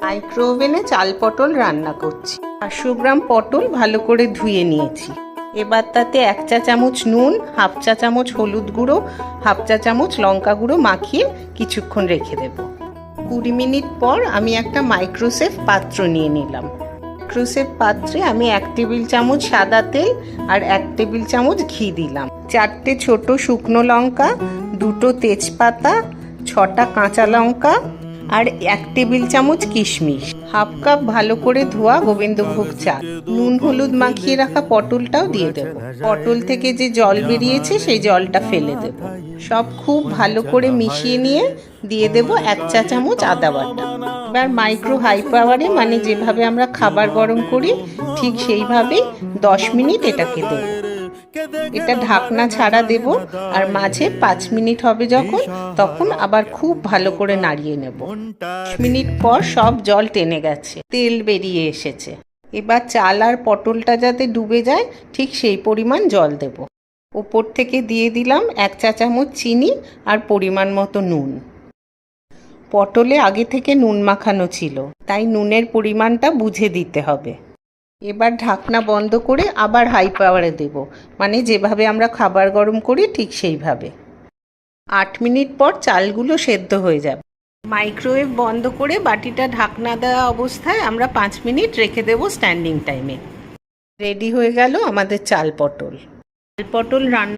Micro ওভেনে চাল পটল রান্না করছি। 500 গ্রাম পটল ভালো করে ধুয়ে নিয়েছি। এবার তাতে 1 চা চামচ নুন, হাফ চা চামচ হলুদ গুঁড়ো, হাফ চা চামচ লঙ্কা গুঁড়ো মাখিয়ে কিছুক্ষণ রেখে দেব। 20 মিনিট পর আমি একটা মাইক্রোসেভ পাত্র নিয়ে নিলাম। মাইক্রোসেভ পাত্রে আমি 1 টেবিল চামচ সাদা তেল আর 1 টেবিল চামচ ঘি দিলাম। 4টে ছোট শুকনো লঙ্কা, 2টো তেজপাতা, 6টা কাঁচা লঙ্কা আর 1 টেবিল চামচ কিশমিশ, হাফ কাপ ভালো করে ধোয়া গোবিন্দভোগ চাল। নুন হলুদ মাখিয়ে রাখা পটলটাও দিয়ে দেব। পটল থেকে যে জল বেরিয়েছে সেই জলটা ফেলে দেব। সব খুব ভালো করে মিশিয়ে নিয়ে দিয়ে দেব 1 চা চামচ আদা বাটা। এবার মাইক্রো হাই পাওয়ারে, মানে যেভাবে আমরা খাবার গরম করি ঠিক সেইভাবেই 10 মিনিট এটাকে দেব। এটা ঢাকনা ছাড়া দেব আর মাঝে 5 মিনিট হবে যখন, তখন আবার খুব ভালো করে নাড়িয়ে নেব। 5 মিনিট পর সব জল টেনে গেছে, তেল বেরিয়ে এসেছে। এবার চাল আর পটলটা যাতে ডুবে যায় ঠিক সেই পরিমাণ জল দেব। ওপর থেকে দিয়ে দিলাম 1 চা চামচ চিনি আর পরিমাণ মতো নুন। পটলে আগে থেকে নুন মাখানো ছিল, তাই নুনের পরিমাণটা বুঝে দিতে হবে। এবার ঢাকনা বন্ধ করে আবার হাই পাওয়ারে দেব, মানে যেভাবে আমরা খাবার গরম করি ঠিক সেইভাবে। 8 মিনিট পর চালগুলো সেদ্ধ হয়ে যাবে। মাইক্রোওয়েভ বন্ধ করে বাটিটা ঢাকনা দেওয়া অবস্থায় আমরা 5 মিনিট রেখে দেব স্ট্যান্ডিং টাইমে। রেডি হয়ে গেল আমাদের চাল পটল রান্না।